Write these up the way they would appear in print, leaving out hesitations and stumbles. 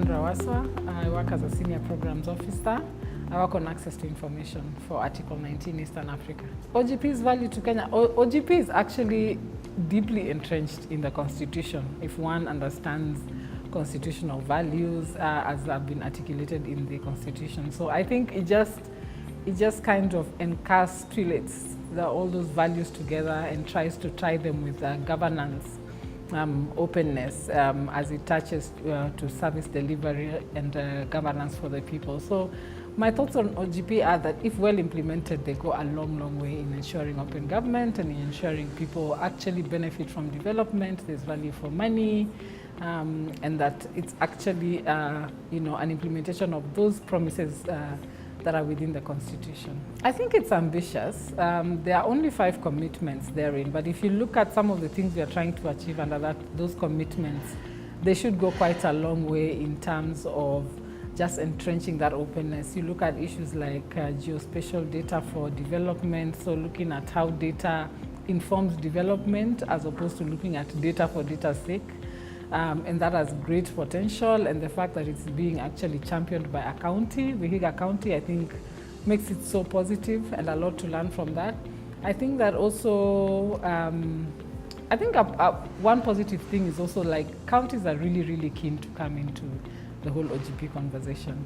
Sandra Waswa. I work as a Senior Programs Officer. I work on access to information for Article 19 Eastern Africa. OGP's value to Kenya. OGP is actually deeply entrenched in the Constitution if one understands constitutional values as have been articulated in the Constitution. So I think it just kind of encapsulates all those values together and tries to tie them with governance, openness as it touches to service delivery and governance for the people. So my thoughts on OGP are that if well implemented, they go a long, long way in ensuring open government and in ensuring people actually benefit from development, there's value for money, and that it's actually an implementation of those promises that are within the Constitution. I think it's ambitious. There are only 5 commitments therein, but if you look at some of the things we are trying to achieve under those commitments, they should go quite a long way in terms of just entrenching that openness. You look at issues like geospatial data for development, so looking at how data informs development as opposed to looking at data for data's sake. And that has great potential, and the fact that it's being actually championed by a county, Vihiga County, I think makes it so positive and a lot to learn from that. I think that also, one positive thing is also like counties are really, really keen to come into the whole OGP conversation,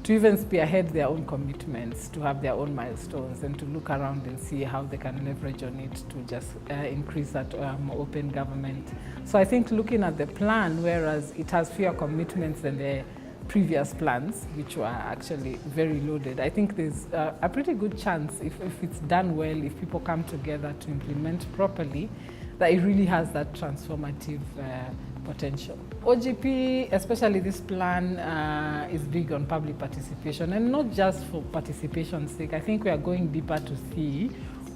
to even spearhead their own commitments, to have their own milestones, and to look around and see how they can leverage on it to just increase that open government. So I think looking at the plan, whereas it has fewer commitments than the previous plans, which were actually very loaded, I think there's a pretty good chance, if it's done well, if people come together to implement properly, that it really has that transformative potential. OGP, especially this plan, is big on public participation, and not just for participation's sake. I think we are going deeper to see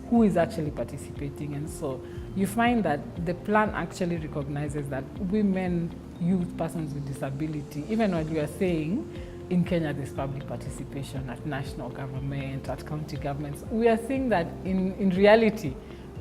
who is actually participating, and so you find that the plan actually recognizes that women, youth, persons with disability, even when we are saying in Kenya there's public participation at national government, at county governments, we are seeing that in reality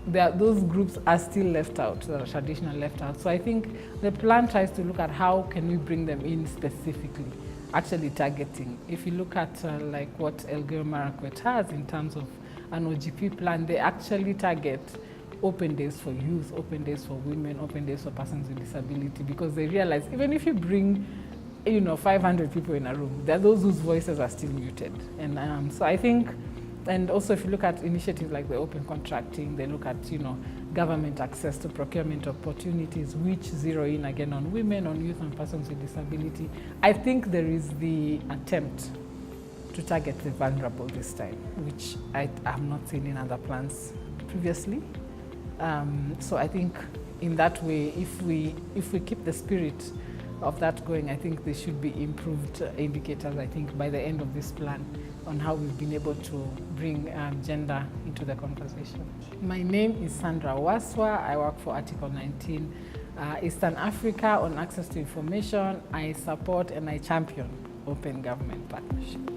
those groups are still left out, traditional left out. So I think the plan tries to look at how can we bring them in specifically, actually targeting. If you look at like what Elgeyo Marakwet has in terms of an OGP plan, they actually target open days for youth, open days for women, open days for persons with disability, because they realize even if you bring 500 people in a room, there are those whose voices are still muted. And so I think, and also if you look at initiatives like the open contracting, they look at government access to procurement opportunities, which zero in again on women, on youth, and persons with disability. I think there is the attempt to target the vulnerable this time, which I have not seen in other plans previously. So I think in that way, if we keep the spirit of that going, I think there should be improved indicators, I think, by the end of this plan on how we've been able to bring gender into the conversation. My name is Sandra Waswa. I work for Article 19 Eastern Africa on access to information. I support and I champion open government partnership.